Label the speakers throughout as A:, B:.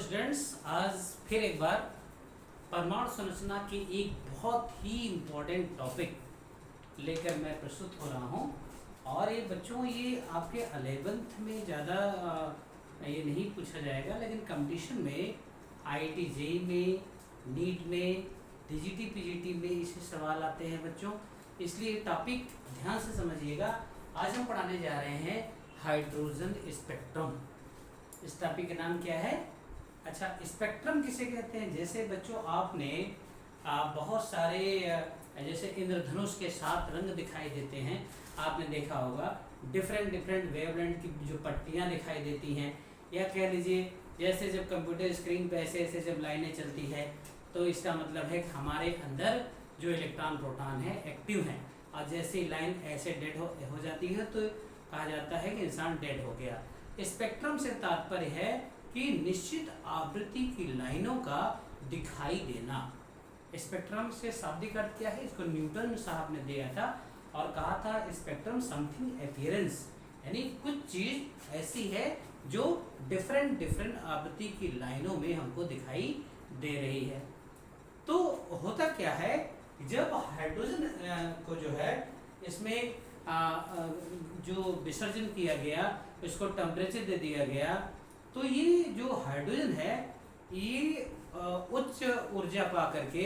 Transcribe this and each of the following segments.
A: Students, आज फिर एक बार परमाणु संरचना के एक बहुत ही इम्पोर्टेंट टॉपिक लेकर मैं प्रस्तुत हो रहा हूँ। और ये बच्चों, ये आपके 11th में ज़्यादा ये नहीं पूछा जाएगा, लेकिन कंपटीशन में IIT JEE में, नीट में, DGT PGT में इससे सवाल आते हैं बच्चों। इसलिए टॉपिक ध्यान से समझिएगा। आज हम पढ़ाने जा रहे हैं हाइड्रोजन स्पेक्ट्रम। इस टॉपिक का नाम क्या है? अच्छा, स्पेक्ट्रम किसे कहते हैं? जैसे बच्चों आपने बहुत सारे जैसे इंद्रधनुष के 7 रंग दिखाई देते हैं, आपने देखा होगा। डिफरेंट वेवलेंथ की जो पट्टियाँ दिखाई देती हैं, या कह लीजिए जैसे जब कंप्यूटर स्क्रीन पे ऐसे ऐसे जब लाइनें चलती है, तो इसका मतलब है कि हमारे अंदर जो इलेक्ट्रॉन प्रोटॉन है एक्टिव हैं, और जैसे ही लाइन ऐसे डेड हो जाती है तो कहा जाता है कि इंसान डेड हो गया। स्पेक्ट्रम से तात्पर्य है कि निश्चित आवृत्ति की लाइनों का दिखाई देना। स्पेक्ट्रम से शाब्दिक अर्थ क्या है? इसको न्यूटन साहब ने दिया था और कहा था स्पेक्ट्रम समथिंग अपीयरेंस, यानी कुछ चीज ऐसी है जो डिफरेंट आवृत्ति की लाइनों में हमको दिखाई दे रही है। तो होता क्या है, जब हाइड्रोजन को जो है इसमें जो विसर्जन किया गया, इसको टेम्परेचर दे दिया गया, तो ये जो हाइड्रोजन है ये उच्च ऊर्जा पा करके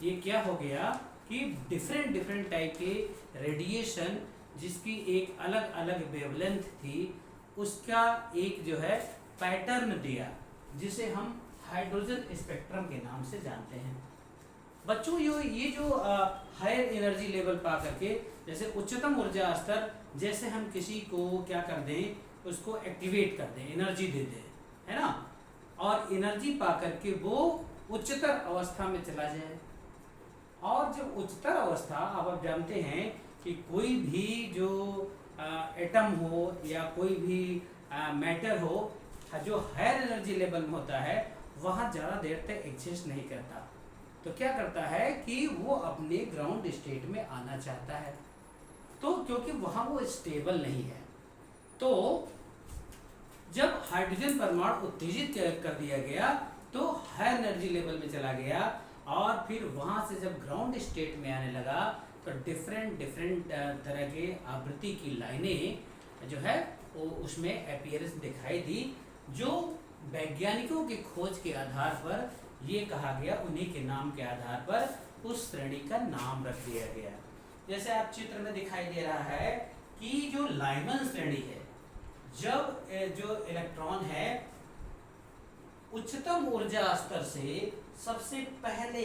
A: ये क्या हो गया कि डिफरेंट टाइप के रेडिएशन, जिसकी एक अलग अलग वेवलेंथ थी, उसका एक जो है पैटर्न दिया, जिसे हम हाइड्रोजन स्पेक्ट्रम के नाम से जानते हैं। बच्चों, ये जो हायर एनर्जी लेवल पा करके, जैसे उच्चतम ऊर्जा स्तर, जैसे हम किसी को क्या कर दें, उसको एक्टिवेट कर दें, एनर्जी दे दें, है ना, और एनर्जी पा करके वो उच्चतर अवस्था में चला जाए। और जब उच्चतर अवस्था, अब आप जानते हैं कि कोई भी जो एटम हो या कोई भी मैटर हो, जो हायर एनर्जी लेवल में होता है, वहाँ ज़्यादा देर तक एग्जिस्ट नहीं करता। तो क्या करता है कि वो अपने ग्राउंड स्टेट में आना चाहता है, तो क्योंकि वहाँ वो स्टेबल नहीं है। तो जब हाइड्रोजन परमाणु उत्तेजित कर दिया गया तो हायर एनर्जी लेवल में चला गया, और फिर वहाँ से जब ग्राउंड स्टेट में आने लगा तो डिफरेंट तरह के आवृत्ति की लाइनें जो है वो उसमें अपीयरेंस दिखाई दी, जो वैज्ञानिकों की खोज के आधार पर ये कहा गया, उन्हीं के नाम के आधार पर उस श्रेणी का नाम रख दिया गया। जैसे आप चित्र में दिखाई दे रहा है कि जो लाइमन श्रेणी है, जब जो इलेक्ट्रॉन है उच्चतम ऊर्जा स्तर से सबसे पहले,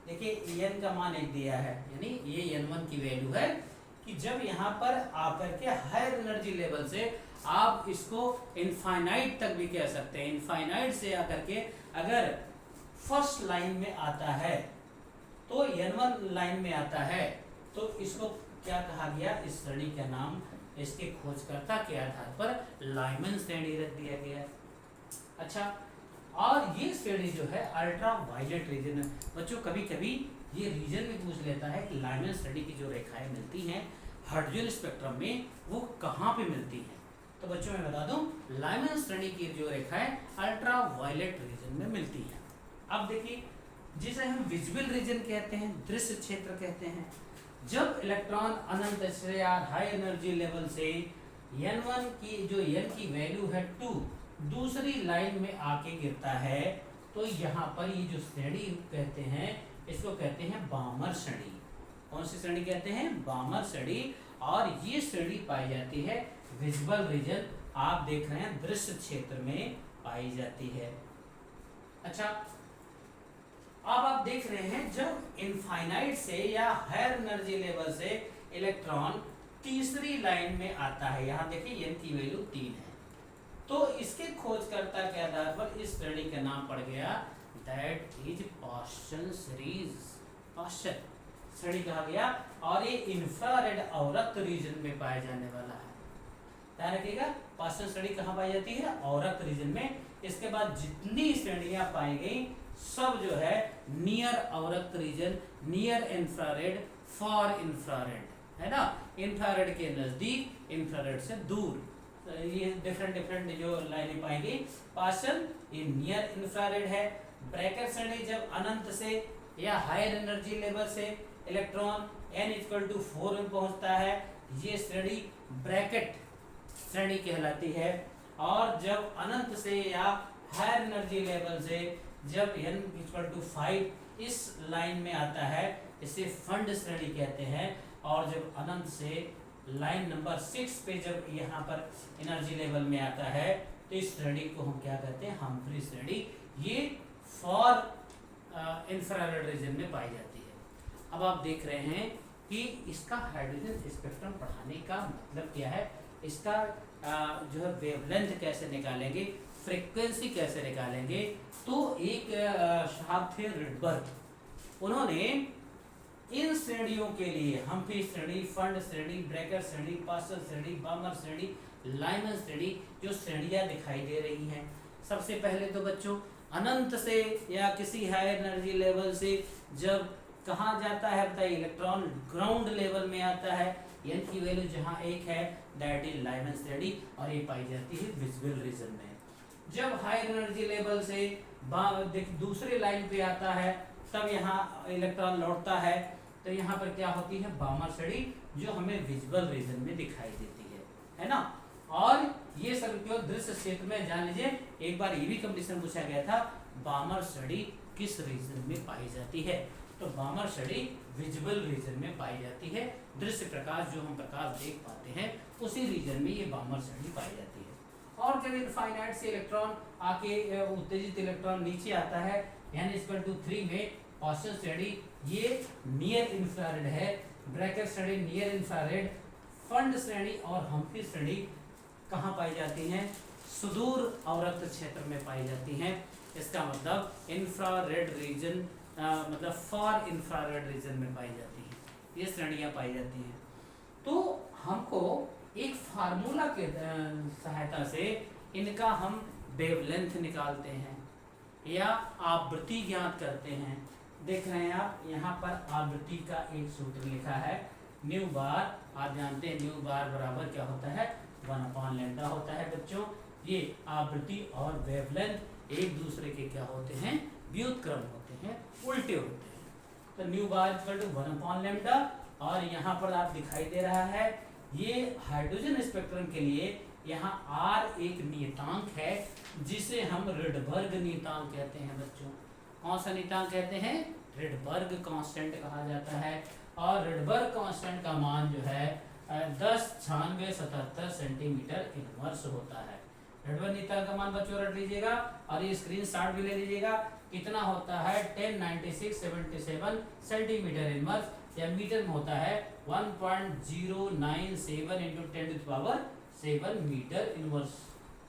A: देखिए n का मान 1 दिया है, यानी ये n1 की वैल्यू है कि जब यहाँ पर आकर के हायर एनर्जी लेवल से आप इसको इनफाइनाइट तक भी कह सकते हैं, इनफाइनाइट से आकर के अगर फर्स्ट लाइन में आता है, तो n1 लाइन में आता है, तो इसको क्या कहा गया? इस श्रेणी का नाम इसके खोजकर्ता के आधार पर लाइमन श्रेणी रख दिया गया। अच्छा, और ये श्रेणी जो है अल्ट्रा वायलेट रीजन है। बच्चों, कभी कभी ये रीजन भी पूछ लेता है कि लाइमन श्रेणी की जो रेखाएं मिलती हैं हाइड्रोजन स्पेक्ट्रम में, वो कहाँ पे मिलती हैं? तो बच्चों मैं बता दूं, लाइमन श्रेणी की जो रेखाएं अल्ट्रा वायलेट रीजन में मिलती हैं। अब देखिए, जिसे हम विजिबल रीजन कहते हैं, दृश्य क्षेत्र कहते हैं, जब इलेक्ट्रॉन अनंत से या हाई एनर्जी लेवल से n1 की जो n की वैल्यू है 2 दूसरी लाइन में आके गिरता है, तो यहाँ पर ये जो श्रेणी कहते हैं, इसको कहते हैं बामर श्रेणी। कौन सी श्रेणी कहते हैं? बामर श्रेणी। और ये श्रेणी पाई जाती है विजिबल रीजन, आप देख रहे हैं दृश्य क्षेत्र में पाई जाती है। अच्छा, अब आप देख रहे हैं जब इनफाइनाइट से या हायर एनर्जी लेवल से इलेक्ट्रॉन तीसरी लाइन में आता है, यहाँ देखिए n की वैल्यू 3 है, तो इसके खोजकर्ता के आधार पर इस श्रेणी का नाम पड़ गया, दैट इज पाश्चन सीरीज। पाश्चन श्रेणी कहा गया, और ये इंफ्रारेड अवरक्त रीजन में पाया जाने वाला है। ध्यान रखिएगा, पाश्चन श्रेणी कहाँ पाई जाती है? अवरक्त रीजन में। इसके बाद जितनी श्रेणियां पाई गई सब जो है नियर अवरक्त region, near infrared, far infrared, है ना, इंफ्रारेड के नजदीक, इंफ्रारेड से दूर। ये डिफरेंट जो लाइनें पाएंगे। पार्शियल ये नियर इंफ्रारेड है। ब्रैकेट श्रेणी जब अनंत से या हायर एनर्जी लेवल से इलेक्ट्रॉन n=4 में पहुंचता है, ये श्रेणी ब्रैकेट श्रेणी कहलाती है। और जब अनंत से या हायर एनर्जी लेवल से जब n=5 इस लाइन में आता है, इसे फंड श्रेणी कहते हैं। और जब अनंत से लाइन नंबर 6 पे जब यहाँ पर एनर्जी लेवल में आता है, तो इस श्रेणी को हम क्या कहते हैं, हम्फ्री श्रेणी। ये फॉर इंफ्रारेड रीजन में पाई जाती है। अब आप देख रहे हैं कि इसका हाइड्रोजन स्पेक्ट्रम पढ़ाने का मतलब क्या है, इसका जो है वेवलेंथ कैसे निकालेंगे, फ्रीक्वेंसी कैसे निकालेंगे। तो एक साहब थे रिडबर्ग, उन्होंने इन श्रेणियों के लिए हम्फ्री श्रेणी, फंड श्रेणी, ब्रैकेट श्रेणी, पार्शियल श्रेणी, बामर श्रेणी, लाइमन श्रेणी, जो श्रेणियां दिखाई दे रही हैं। सबसे पहले तो बच्चों अनंत से या किसी हायर एनर्जी लेवल से जब कहाँ जाता है बताइए, इलेक्ट्रॉन ग्राउंड लेवल में आता है, n की वैल्यू जहाँ 1 है, दैट इज लाइमन श्रेणी, और ये पाई जाती है विजिबल रीजन में। जब हायर एनर्जी लेवल से दूसरे लाइन पे आता है, तब यहाँ इलेक्ट्रॉन लौटता है, तो यहाँ पर क्या होती है, बामर श्रेणी, जो हमें विजिबल रीजन में दिखाई देती है ना। और ये सब केवल दृश्य क्षेत्र में जान लीजिए। एक बार ये भी कंपटीशन पूछा गया था, बामर श्रेणी किस रीजन में पाई जाती है, तो बामर श्रेणी विजिबल रीजन में पाई जाती है। दृश्य प्रकाश, जो हम प्रकाश देख पाते हैं, उसी रीजन में ये बामर श्रेणी पाई जाती है। और जब इनफाइनाइट से इलेक्ट्रॉन आके उत्तेजित इलेक्ट्रॉन नीचे आता है n=3 में, पार्शियल श्रेणी ये नियर इंफ्रारेड है, ब्रैकेट श्रेणी नियर इंफ्रारेड, फंड श्रेणी और हम्फ्री श्रेणी कहाँ पाई जाती हैं, सुदूर अवरक्त क्षेत्र में पाई जाती हैं। इसका मतलब इंफ्रारेड रीजन, मतलब फॉर इंफ्रारेड रीजन में पाई जाती है, ये श्रेणियां पाई जाती हैं। तो हमको एक फार्मूला के सहायता से इनका हम वेवलेंथ निकालते हैं या आवृत्ति ज्ञात करते हैं। देख रहे हैं आप, यहाँ पर आवृत्ति का एक सूत्र लिखा है, न्यू बार। आप जानते हैं न्यू बार बराबर क्या होता है, 1/λ होता है बच्चों। ये आवृत्ति और वेवलेंथ एक दूसरे के क्या होते हैं, व्युत्क्रम होते हैं, उल्टे होते हैं। तो न्यू बार 1/λ, और यहाँ पर आप दिखाई दे रहा है, ये हाइड्रोजन स्पेक्ट्रम के लिए यहाँ R एक नियतांक है, जिसे हम रिडबर्ग नियतांक कहते हैं बच्चों। कौन सा नियतांक कहते हैं, रिडबर्ग कांस्टेंट कहा जाता है। और रिडबर्ग कांस्टेंट का मान जो है 109677 सेंटीमीटर इनवर्स होता है। रिडबर्ग नियतांक का मान बच्चों रट लीजिएगा, और ये स्क्रीनशॉट भी ले लीजिएगा। कितना होता है, 109677 सेंटीमीटर इनवर्स, या मीटर में होता है 1097 × 10⁻⁷ मीटर इनवर्स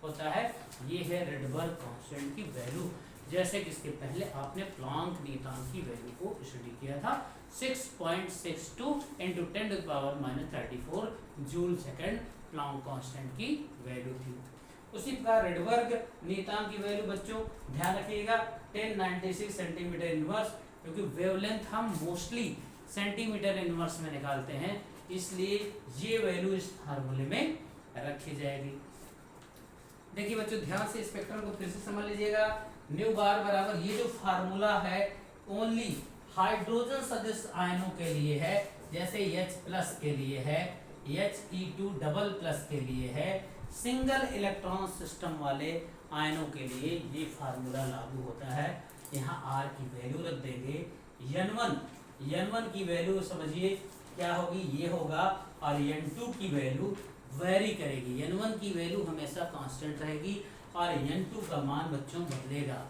A: होता है। ये है रिडबर्ग कांस्टेंट की वैल्यू, जैसे कि इसके पहले आपने प्लैंक नियतांक की वैल्यू को स्टडी किया था, 6.62 × 10⁻34 जूल सेकंड प्लैंक कांस्टेंट की वैल्यू थी। उसी प्रकार रिडबर्ग नियतांक की वैल्यू बच्चों ध्यान रखिएगा 1096 सेंटीमीटर इनवर्स, क्योंकि वेवलेंथ हम मोस्टली सेंटीमीटर इनवर्स में निकालते हैं, इसलिए ये वैल्यू इस फार्मूले में रखी जाएगी। देखिए बच्चों ध्यान से स्पेक्ट्रम को फिर से समझ लीजिएगा। न्यू बार बराबर, ये जो फार्मूला है ओनली हाइड्रोजन सदृश आयनों के लिए है, जैसे H+ के लिए है, He2 डबल प्लस के लिए है, सिंगल इलेक्ट्रॉन सिस्टम वाले आयनों के लिए ये फार्मूला लागू होता है। यहाँ R की वैल्यू रख देंगे, N1 की वैल्यू समझिए क्या होगी, ये होगा, और N2 की वैल्यू वेरी करेगी। N1 की वैल्यू हमेशा कांस्टेंट रहेगी, और N2 का मान बच्चों बदलेगा,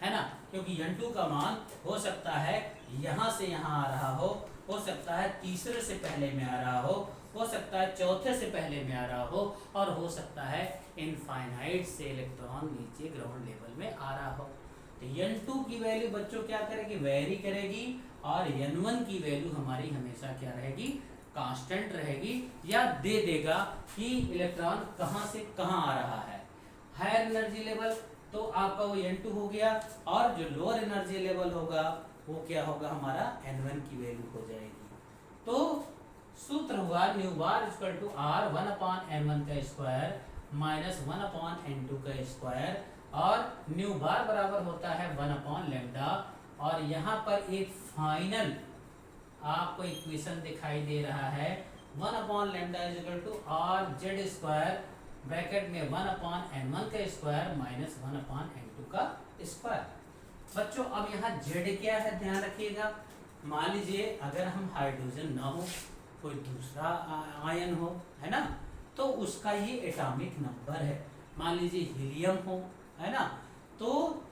A: है ना, क्योंकि N2 का मान हो सकता है यहाँ से यहाँ आ रहा हो सकता है तीसरे से पहले में आ रहा हो सकता है चौथे से पहले में आ रहा हो, और हो सकता है इनफाइनाइट से इलेक्ट्रॉन नीचे ग्राउंड लेवल में आ रहा हो। तो N2 की वैल्यू बच्चों क्या करेगी, वेरी करेगी, और N1 की वैल्यू हमारी हमेशा क्या रहेगी, कांस्टेंट रहेगी, या दे देगा कि इलेक्ट्रॉन कहाँ से कहाँ आ रहा है। हायर एनर्जी लेवल तो आपका वो N2 हो गया, और जो लोअर एनर्जी लेवल होगा वो क्या होगा, हमारा N1 की वैल्यू हो जाएगी। तो सूत्र होगा न्यू बार R 1/m1 का स्क्वायर, माइनस 1/n2 का स्क्वायर, और न्यू बार बराबर होता है 1/λ, और यहाँ पर एक फाइनल आपको इक्वेशन दिखाई दे रहा है 1/λ is equal to R Z square bracket में 1/n1 का स्क्वायर माइनस 1/n2 का स्क्वायर। बच्चों अब यहाँ जेड क्या है ध्यान रखिएगा। मान लीजिए अगर हम हाइड्रोजन ना हो, कोई दूसरा आयन हो, है ना, तो उसका ये एटॉमिक नंबर है। मान लीजिए हीलियम हो, है ना, तो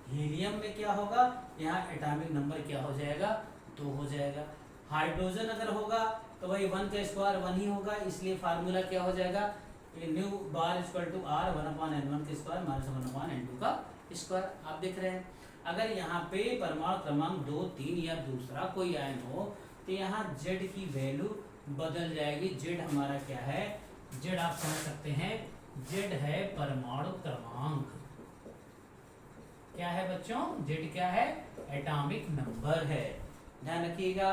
A: हीलियम में क्या होगा, यहाँ एटॉमिक नंबर क्या हो जाएगा, 2 हो जाएगा। हाइड्रोजन अगर होगा तो वही 1 का स्क्वायर 1 ही होगा, इसलिए फार्मूला क्या हो जाएगा, nu bar equal to R 1/n1 का स्क्वायर माइनस 1/n2 का स्क्वायर। आप देख रहे हैं अगर यहाँ पे परमाणु क्रमांक 2, 3 या दूसरा कोई आयन हो तो यहाँ जेड की वैल्यू बदल जाएगी। जेड हमारा क्या है, जेड आप समझ सकते हैं, जेड है परमाणु क्रमांक। क्या है बच्चों, जेड क्या है, एटॉमिक नंबर है। ध्यान रखिएगा,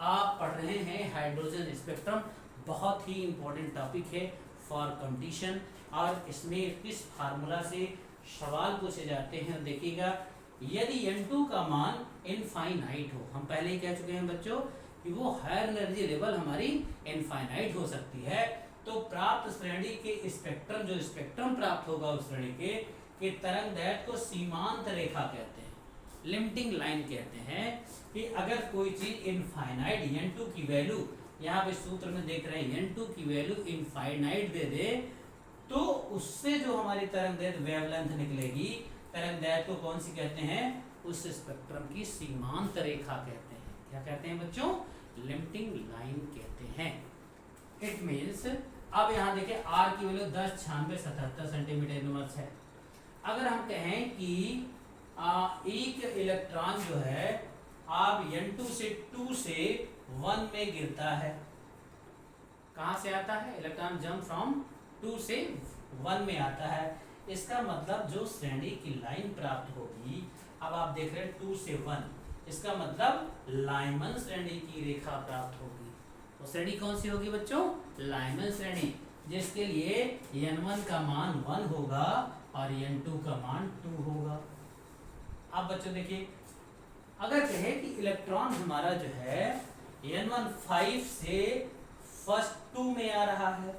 A: आप पढ़ रहे हैं हाइड्रोजन स्पेक्ट्रम, बहुत ही इंपॉर्टेंट टॉपिक है फॉर कंपटीशन, और इसमें किस फार्मूला से सवाल पूछे जाते हैं देखिएगा। यदि n2 का मान इनफाइनाइट हो, हम पहले ही कह चुके हैं बच्चों कि वो हायर एनर्जी लेवल हमारी इनफाइनाइट हो सकती है, तो प्राप्त श्रेणी के स्पेक्ट्रम, जो स्पेक्ट्रम प्राप्त होगा उस श्रेणी के तरंग दैर्घ्य को सीमांत रेखा कहते हैं, लिमिटिंग लाइन कहते हैं। कि अगर कोई चीज इनफाइनाइट n2 की वैल्यू, यहाँ पे सूत्र में देख रहे हैं n2 की वैल्यू इनफाइनाइट दे दे, तो उससे जो हमारी तरंग दैर्घ्य वेवलेंथ निकलेगी, तरंग दैर्घ्य को कौन सी कहते हैं, उस स्पेक्ट्रम की सीमांत रेखा कहते हैं। क्या कहते हैं बच्चों, लिमिटिंग लाइन कहते हैं। इट मीन्स अब यहाँ देखिए आर की वैल्यू 10, 96, 77 सेंटीमीटर इनवर्स है। अगर हम कहें कि एक इलेक्ट्रॉन जो है आप n2 से 2 से 1 में गिरता है, कहाँ से आता है, इलेक्ट्रॉन जंप फ्रॉम 2 से 1 में आता है, इसका मतलब जो श्रेणी की लाइन प्राप्त होगी, अब आप देख रहे हैं 2 से 1, इसका मतलब लाइमन श्रेणी की रेखा प्राप्त होगी। तो श्रेणी कौन सी होगी बच्चों, लाइमन श्रेणी, जिसके लिए n1 का मान 1 होगा और n2 का मान 2 होगा। अब बच्चों देखिए, अगर कहे कि इलेक्ट्रॉन हमारा जो है n1 5 से फर्स्ट 2 में आ रहा है,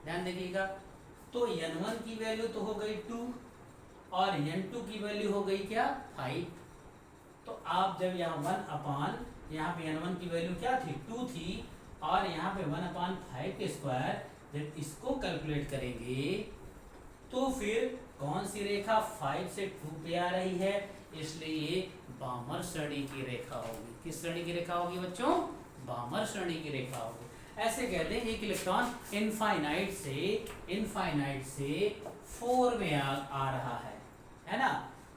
A: ध्यान देखिएगा, तो n1 की वैल्यू तो हो गई 2 और n2 की वैल्यू हो गई क्या, 5। तो आप जब यहाँ 1/, यहाँ पे n1 की वैल्यू क्या थी, 2 थी, और यहाँ पे 1/5 के स्क्वायर, जब इसको कैलकुलेट करेंगे तो फिर कौन सी रेखा 5 से 2 पे आ रही है, इसलिए बामर श्रेणी की रेखा होगी। किस श्रेणी की रेखा होगी बच्चों, बामर श्रेणी की रेखा होगी। ऐसे कहते हैं एक इलेक्ट्रॉन इनफाइनाइट से 4 में आ रहा है ना,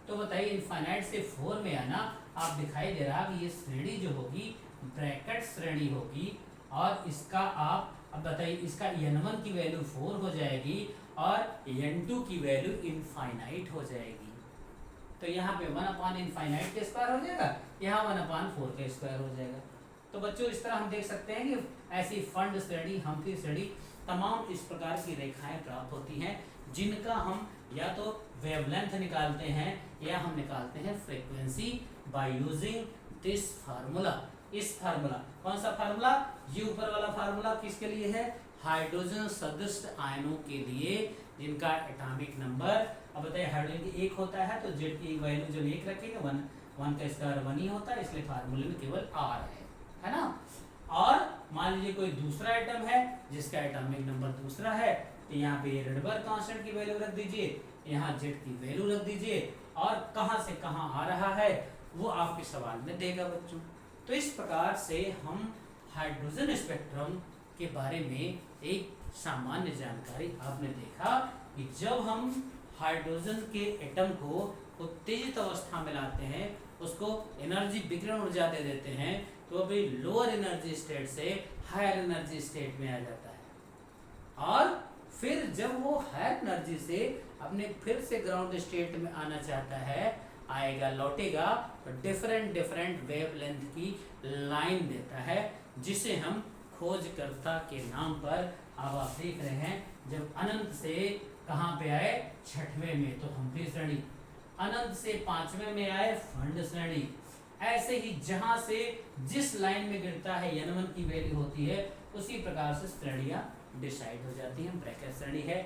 A: तो बताइए इनफाइनाइट से 4 में आना, आप दिखाई दे रहा कि ये श्रेणी जो होगी ब्रैकेट श्रेणी होगी, और इसका आप अब बताइए, इसका n1 की वैल्यू 4 हो जाएगी और n2 की वैल्यू इनफाइनाइट हो जाएगी। तो यहाँ पे 1/इनफाइनाइट के स्क्वायर हो जाएगा, यहाँ 1/4 के स्क्वायर हो जाएगा। तो बच्चों इस तरह हम देख सकते हैं कि ऐसी फंड श्रेणी, हम्फ्री श्रेणी, तमाम इस प्रकार की रेखाएं प्राप्त होती हैं, जिनका हम या तो वेवलेंथ निकालते हैं या हम निकालते हैं frequency by using this formula. इस फार्मूला, कौन सा फार्मूला, ये ऊपर वाला फार्मूला किसके लिए है, हाइड्रोजन सदृश आयनों के लिए जिनका एटॉमिक नंबर, अब बताइए हाइड्रोजन की 1 होता है तो जेड की वैल्यू जब 1 रखेंगे 1 का स्क्वायर 1 ही होता है, इसलिए फार्मूले में केवल r है ना। और मान लीजिए कोई दूसरा एटम है जिसका एटॉमिक नंबर दूसरा है, तो यहाँ पे रेडबर्ग कांस्टेंट की वैल्यू रख दीजिए, यहाँ जेड की वैल्यू रख दीजिए, और कहाँ से कहाँ आ रहा है वो आपके सवाल में देगा बच्चों। तो इस प्रकार से हम हाइड्रोजन स्पेक्ट्रम के बारे में एक सामान्य जानकारी आपने देखा कि जब हम हाइड्रोजन के एटम को उत्तेजित अवस्था में लाते हैं, उसको एनर्जी विकिरण ऊर्जा दे देते हैं, तो अभी लोअर एनर्जी स्टेट से हायर एनर्जी स्टेट में आ जाता है, और फिर जब वो हायर एनर्जी से अपने फिर से ग्राउंड स्टेट में आना चाहता है, आएगा लौटेगा, तो डिफरेंट वेवलेंथ की लाइन देता है, जिसे हम खोजकर्ता के नाम पर अब आप देख रहे हैं, जब अनंत से कहाँ पे आए, छठवें में, तो हम्फ्री श्रेणी। अनंत से पांचवें में आए फंड श्रेणी। ऐसे ही जहां से जिस लाइन में गिरता है n1 की वैल्यू होती है, उसी प्रकार से श्रेणियां डिसाइड हो जाती हैं। ब्रैकेट श्रेणी है,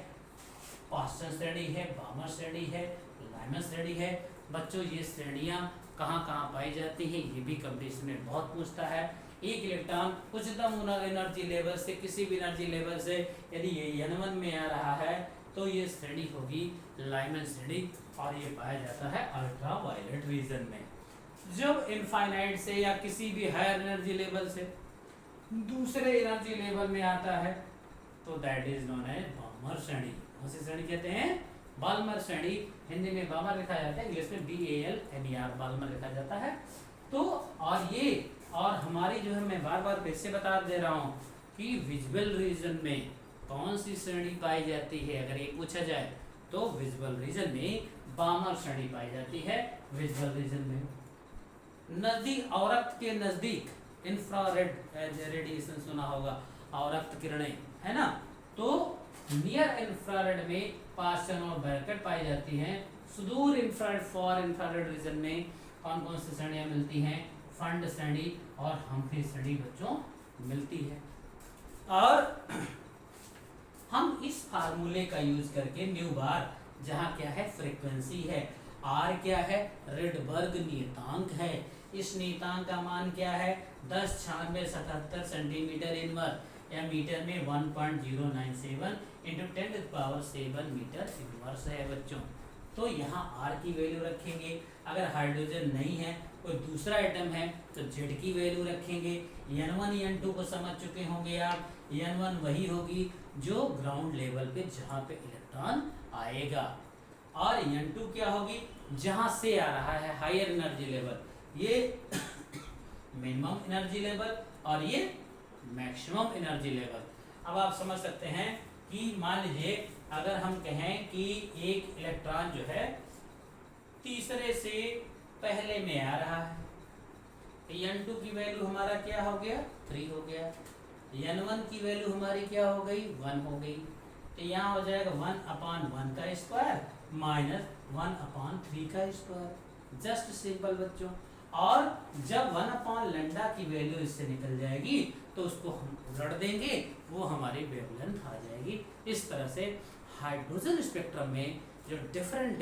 A: पास्चन श्रेणी है, बामर श्रेणी है, लाइमन श्रेणी है। बच्चों ये श्रेणियां कहाँ कहाँ पाई जाती हैं, ये भी कंपटीशन में बहुत पूछता है। एक इलेक्ट्रॉन उच्चतम एनर्जी लेवल से, किसी भी एनर्जी लेवल से यदि ये n1 में आ रहा है तो ये श्रेणी होगी लाइमन श्रेणी, और ये पाया जाता है अल्ट्रा वायलेट रीजन में। जब इनफाइनाइट से या किसी भी हायर एनर्जी लेवल से दूसरे एनर्जी लेवल में आता है तो that is known as Balmer श्रेणी। कौन सी श्रेणी कहते हैं, बाल्मर श्रेणी। हिंदी में बाल्मर लिखा जाता है, इंग्लिश में BALMER बाल्मर लिखा जाता है। तो और हमारी जो है, मैं बार बार फिर से बता दे रहा हूँ कि विजुअल रीजन में कौन सी श्रेणी पाई जाती है, अगर ये पूछा जाए तो विजुअल रीजन में बाल्मर श्रेणी पाई जाती है। विजुअल रीजन में नजदीक और रक्त के नजदीक इंफ्रारेड रेडिएशन सुना होगा, और रक्त किरणें, है ना। तो नियर इंफ्रारेड में पास्चन और ब्रैकेट पाई जाती हैं। सुदूर इंफ्रारेड, फॉर इंफ्रारेड रीजन में कौन कौन सी श्रेणियां मिलती हैं, फंड श्रेणी और हम्फ्री श्रेणी बच्चों मिलती है। और हम इस फार्मूले का यूज करके न्यू बार, जहाँ क्या है फ्रीक्वेंसी है, आर क्या है रेडबर्ग नियतांक है, इस नियतांक का मान क्या है 109677 सेंटीमीटर इनवर्स, या मीटर में 1097 इंटू 10⁷ मीटर इनवर्स है बच्चों। तो यहाँ आर की वैल्यू रखेंगे। अगर हाइड्रोजन नहीं है, कोई दूसरा आइटम है, तो जेड की वैल्यू रखेंगे। n1 n2 को समझ चुके होंगे आप, n1 वही होगी जो ग्राउंड लेवल पे जहाँ पे इलेक्ट्रॉन आएगा, और n2 क्या होगी जहाँ से आ रहा है हायर एनर्जी लेवल, ये मिनिमम एनर्जी लेवल और ये मैक्सिमम एनर्जी लेवल। अब आप समझ सकते हैं कि मान लीजिए अगर हम कहें कि एक इलेक्ट्रॉन जो है तीसरे से पहले में आ रहा है, तो n2 की वैल्यू हमारा क्या हो गया 3 हो गया, n1 की वैल्यू हमारी क्या हो गई 1 हो गई। तो यहाँ हो जाएगा 1/1 का स्क्वायर माइनस 1/3 का स्क्वायर। जस्ट सिंपल बच्चों। और जब 1/λ की वैल्यू इससे निकल जाएगी तो उसको हम उलट देंगे, वो हमारी वेवलेंथ आ जाएगी। इस तरह से हाइड्रोजन स्पेक्ट्रम में जो डिफरेंट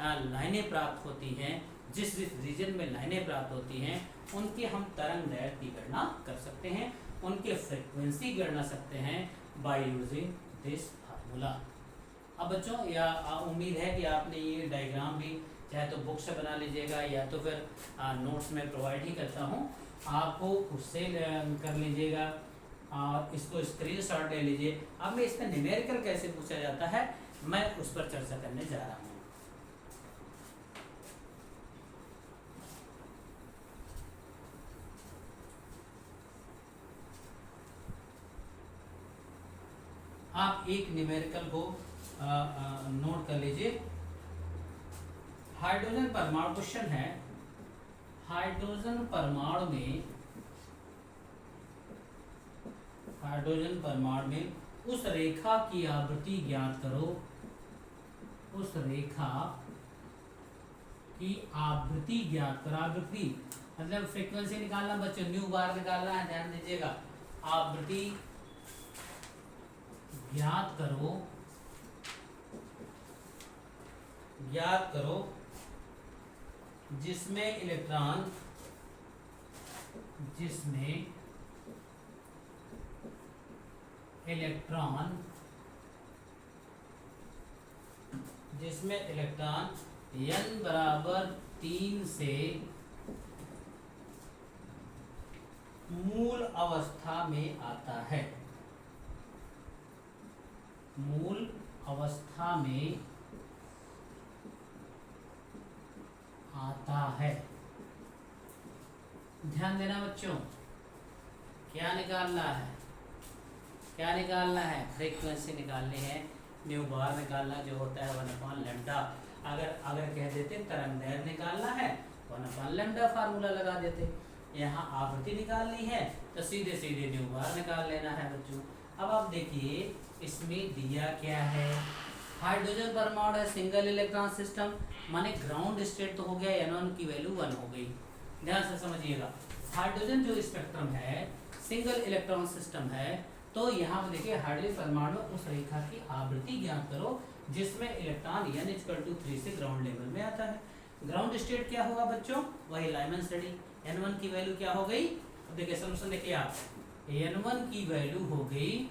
A: लाइनें प्राप्त होती हैं, जिस रीजन में लाइनें प्राप्त होती हैं, उनके हम तरंग दैर्घ्य की गणना कर सकते हैं, उनके फ्रीक्वेंसी गणना सकते हैं बाय यूजिंग दिस फार्मूला। अब बच्चों उम्मीद है कि आपने ये डायग्राम भी चाहे तो बुक से बना लीजिएगा, या तो फिर नोट्स में प्रोवाइड ही करता हूँ, आपको उससे कर लीजिएगा, और इसको स्क्रीनशॉट ले लीजिए। अब मैं इसमें न्यूमेरिकल कैसे पूछा जाता है, मैं उस पर चर्चा करने जा रहा हूँ। आप एक न्यूमेरिकल को नोट कर लीजिए। हाइड्रोजन परमाणु, क्वेश्चन है हाइड्रोजन परमाणु में उस रेखा की आवृत्ति ज्ञात करो, उस रेखा की आवृत्ति ज्ञात करो। आवृत्ति मतलब फ्रीक्वेंसी निकालना बच्चों, न्यू बार निकालना है, ध्यान दीजिएगा। आवृत्ति ज्ञात करो जिसमें इलेक्ट्रॉन n बराबर 3 से मूल अवस्था में आता है, मूल अवस्था में आता है। ध्यान देना बच्चों, क्या निकालना है फ्रीक्वेंसी निकालनी है, न्यू बार निकालना जो होता है 1/λ। अगर कह देते तरंग दैर्घ्य निकालना है 1/λ फार्मूला लगा देते। यहाँ आवृत्ति निकालनी है तो सीधे सीधे न्यू बार निकाल लेना है बच्चों। अब आप देखिए इसमें दिया क्या है, हाइड्रोजन परमाणु है सिंगल इलेक्ट्रॉन सिस्टम, माने ग्राउंड स्टेट तो हो गया, N1 की वैल्यू 1 हो गई। ध्यान से समझिएगा, हाइड्रोजन जो स्पेक्ट्रम है सिंगल इलेक्ट्रॉन सिस्टम है, तो यहाँ पे देखिए हाइड्रोजन परमाणु उस रेखा की आवृत्ति ज्ञात करो जिसमें इलेक्ट्रॉन n=3 से ग्राउंड लेवल में आता है। ग्राउंड स्टेट क्या होगा बच्चों, वही लाइमन स्टडी। N1 की वैल्यू क्या हो गई, अब देखिए सॉल्यूशन देखिए आप, N1 की वैल्यू हो गई,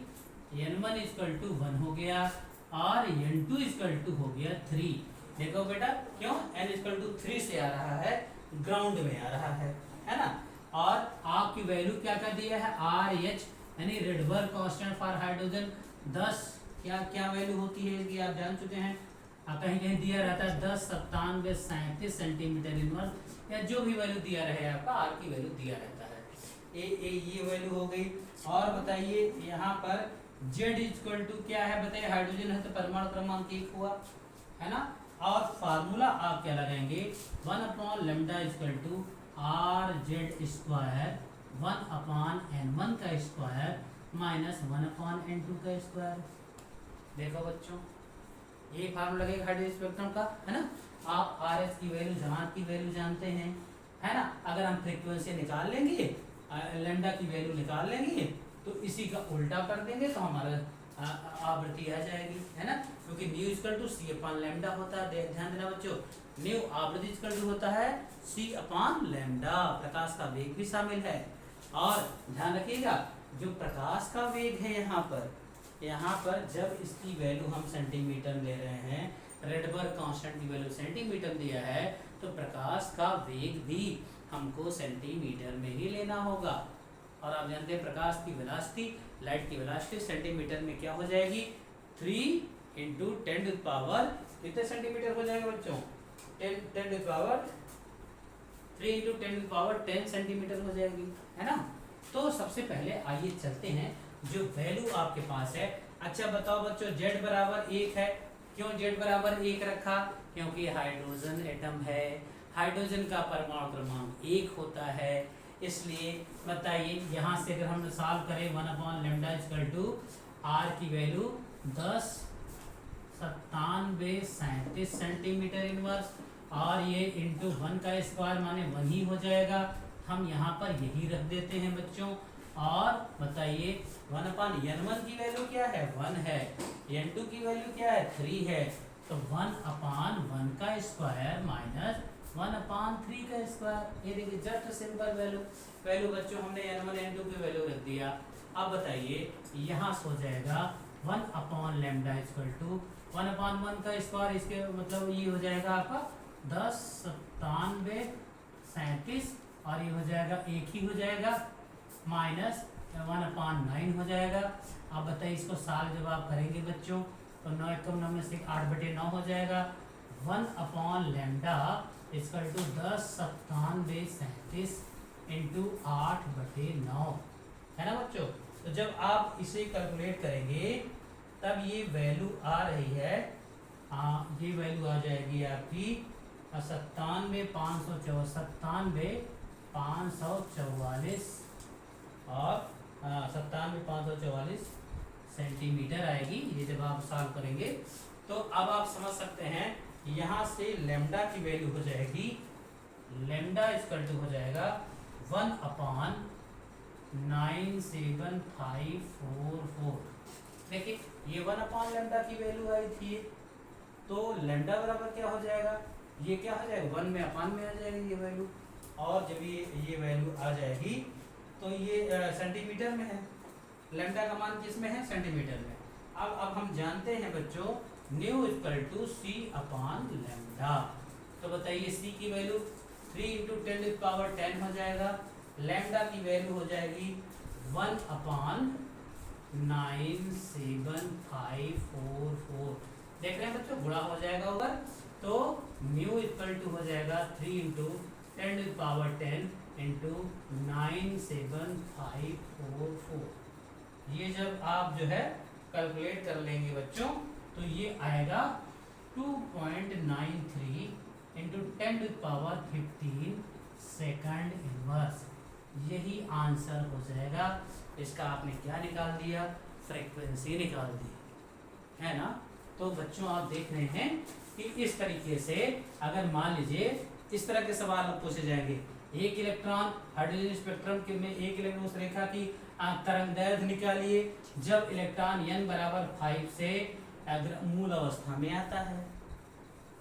A: N1=1 हो गया और N2= हो गया 3। देखो बेटा क्यों, n=3 से आ रहा है, ग्राउंड में आ रहा है ना। और आपकी वैल्यू क्या कर दिया है, RH यानी रेडबर्ग कांस्टेंट फॉर हाइड्रोजन 10, क्या वैल्यू होती है कि आप जान चुके हैं, कहीं कहीं दिया रहता है 10, 97, 37 सेंटीमीटर इनवर्स, या जो भी वैल्यू दिया रहे आपका, आर की वैल्यू दिया रहता है। ये वैल्यू हो गई। और बताइए यहाँ पर Z= क्या है बताइए, हाइड्रोजन है तो परमाणु क्रमांक 1 हुआ है ना। और फार्मूला आप क्या लगाएंगे, 1/λ RZ² 1/N1 का स्क्वायर माइनस 1/N2 का स्क्वायर। देखो बच्चों ये फार्मूला लगेगा हाइड्रोजन स्पेक्ट्रम का, है ना। आप RH की वैल्यू, जहां की वैल्यू जानते हैं, है ना। अगर हम फ्रीक्वेंसी निकाल लेंगे, लैम्डा की वैल्यू निकाल लेंगे, तो इसी का उल्टा कर देंगे तो हमारा आवृत्ति आ जाएगी, है ना। क्योंकि μ=c/λ होता है, ध्यान देना बच्चों, न्यू आवृत्ति होता है c/λ, प्रकाश का वेग भी शामिल है। और ध्यान रखिएगा जो प्रकाश का वेग है यहाँ पर जब इसकी वैल्यू हम सेंटीमीटर ले रहे हैं, रेडबर्ग कांस्टेंट की वैल्यू सेंटीमीटर दिया है, तो प्रकाश का वेग भी हमको सेंटीमीटर में ही लेना होगा। और आप जानते हैं प्रकाश की वेलोसिटी, लाइट की वेलोसिटी सेंटीमीटर में क्या हो जाएगी, 3 × 10⁻, कितने सेंटीमीटर हो जाएगा बच्चों, 3 × 10 सेंटीमीटर हो जाएगी, है ना। तो सबसे पहले आइए चलते हैं जो वैल्यू आपके पास है। अच्छा बताओ बच्चों, Z=1 है, क्यों Z=1 रखा, क्योंकि हाइड्रोजन एटम है, हाइड्रोजन का परमाणु क्रमांक 1 होता है, इसलिए बताइए यहाँ से अगर हम सॉल्व करें 1/λ R की वैल्यू 10, 97, 37 सेंटीमीटर इनवर्स, और ये इंटू 1 का स्क्वायर माने 1 ही हो जाएगा। हम यहाँ पर यही रख देते हैं बच्चों। और बताइए 1/N1 की वैल्यू क्या है, 1 है, N2 की वैल्यू क्या है, 3 है, तो 1/1 का स्क्वायर माइनस 1/3 का स्क्वायर। ये देखिए जस्ट सिंपल वैल्यू बच्चों हमने N1 N2 की वैल्यू रख दिया। अब बताइए यहाँ से हो जाएगा 1/λ 1/1 का स्क्वायर, इसके मतलब ये हो जाएगा आपका 10, 97, 37, और ये हो जाएगा 1 ही हो जाएगा, माइनस 1/9 हो जाएगा। अब बताइए इसको साल जब आप करेंगे बच्चों, तो 9 × 9 में से 8/9 हो जाएगा। 1/λ = 10, 97, 37 × 8/9, है ना बच्चों। तो जब आप इसे कैलकुलेट करेंगे तब ये वैल्यू आ रही है, ये वैल्यू आ जाएगी आपकी 97,544 और 97,544 सेंटीमीटर आएगी ये जब आप सॉल्व करेंगे। तो अब आप समझ सकते हैं यहाँ से लैम्डा की वैल्यू हो जाएगी, λ हो जाएगा 1/97544। देखिए ये 1/λ की वैल्यू आई थी, तो लैम्डा बराबर क्या हो जाएगा, ये क्या हो जाएगा 1 में अपान में आ जाएगी ये वैल्यू। और जब ये वैल्यू आ जाएगी तो ये सेंटीमीटर में है, लैम्डा का मान किस में है, सेंटीमीटर में। अब हम जानते हैं बच्चों μ c/λ, तो बताइए c की वैल्यू 3 × 10⁻10 हो जाएगा, लैम्डा की वैल्यू हो जाएगी 1/97544। देख रहे हैं बच्चों, गुणा हो जाएगा ऊपर, तो μ हो जाएगा 3 × 10⁻10 × 97544। ये जब आप जो है कैलकुलेट कर लेंगे बच्चों, तो ये आएगा 2.93 × 10⁻15 सेकंड इनवर्स। यही आंसर हो जाएगा। इसका आपने क्या निकाल दिया, फ्रीक्वेंसी निकाल दी, है ना। तो तो बच्चों आप देख रहे हैं कि इस तरीके से अगर मान लीजिए इस तरह के सवाल पूछे जाएंगे, एक इलेक्ट्रॉन हाइड्रोजन स्पेक्ट्रम के में एक इलेक्ट्रॉन उस रेखा की तरंगदैर्घ्य निकालिए जब इलेक्ट्रॉन n बराबर 5 से मूल अवस्था में आता है।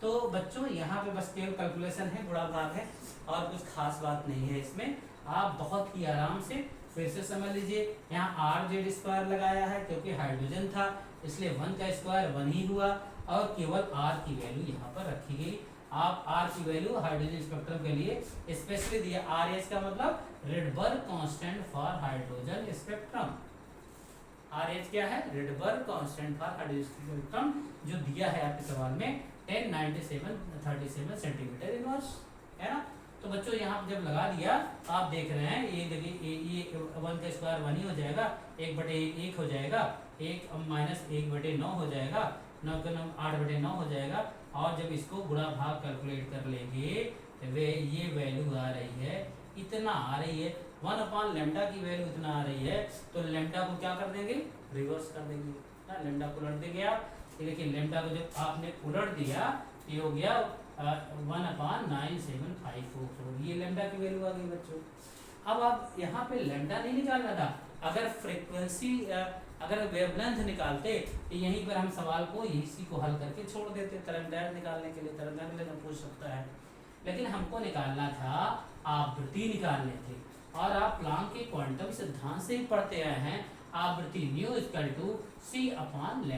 A: तो बच्चों यहाँ पे बस केवल कैलकुलेशन है, गुणा भाग है और कुछ खास बात नहीं है इसमें। आप बहुत ही आराम से फिर से समझ लीजिए। यहाँ आर जेड स्क्वायर लगाया है क्योंकि हाइड्रोजन था, इसलिए 1 का स्क्वायर 1 ही हुआ और केवल आर की वैल्यू यहाँ पर रखी गई। आप आर की वैल्यू हाइड्रोजन स्पेक्ट्रम के लिए स्पेशली दिया, आर एच का मतलब Rydberg constant for hydrogen spectrum. R H क्या है? Rydberg constant for hydrogen spectrum, जो दिया है आपके सवाल में 1097 सेंटीमीटर इनवर्स, है ना। तो बच्चों यहाँ जब लगा दिया आप देख रहे हैं, ये देखिए ये 1 का स्क्वायर 1 ही हो जाएगा, 1/1 हो जाएगा, 1 माइनस 1/9 हो जाएगा, 9 का 9 8/9 हो जाएगा। और जब इसको गुणा भाग कैलकुलेट कर लेंगे तो वे ये वैल्यू आ रही है, इतना आ रही है, 1/λ की वैल्यू इतना आ रही है। तो लैम्डा को क्या कर देंगे? रिवर्स कर देंगे ना, लैम्डा को उलट देंगे आप। देखिए लैम्डा को जब आपने उलट दिया ये हो गया 1/9754, ये लैम्डा की वैल्यू आ गई बच्चों। अब आप यहाँ पे लैम्डा नहीं निकालना था, अगर फ्रीक्वेंसी अगर वेवलेंथ निकालते तो यहीं पर हम सवाल को इसी को हल करके छोड़ देते। तरंगदैर्घ्य निकालने के लिए तरंगदैर्घ्य में पूछ सकता है, लेकिन हमको निकालना था आवृत्ति निकालने थे। और आप प्लांक के क्वांटम सिद्धांत से ही पढ़ते आए हैं, आवृत्ति न्यू इक्वल टू c/λ।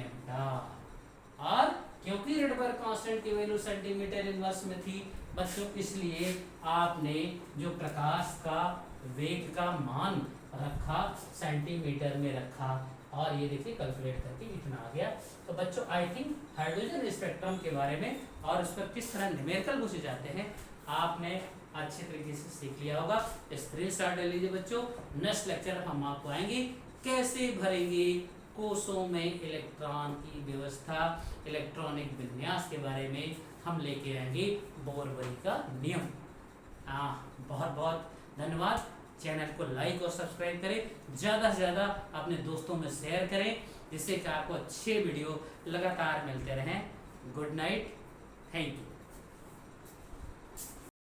A: और क्योंकि रिडबर्ग कांस्टेंट की वैल्यू सेंटीमीटर इनवर्स में थी बच्चों, इसलिए आपने जो प्रकाश का वेग का मान रखा सेंटीमीटर में रखा और ये देखिए कैलकुलेट करके इतना आ गया। तो बच्चों आई थिंक हाइड्रोजन स्पेक्ट्रम के बारे में और उस पर किस तरह न्यूमेरिकल पूछे जाते हैं आपने अच्छे तरीके से सीख लिया होगा। स्क्रीनशॉट ले लीजिए बच्चों। नेक्स्ट लेक्चर हम आपको आएंगे कैसे भरेंगे कोषों में इलेक्ट्रॉन की व्यवस्था, इलेक्ट्रॉनिक विन्यास के बारे में हम लेके आएंगे बोरबरी का नियम। बहुत बहुत धन्यवाद। चैनल को लाइक और सब्सक्राइब करें, ज़्यादा से ज़्यादा अपने दोस्तों में शेयर करें, जिससे कि आपको अच्छे वीडियो लगातार मिलते रहें। Good night, thank you.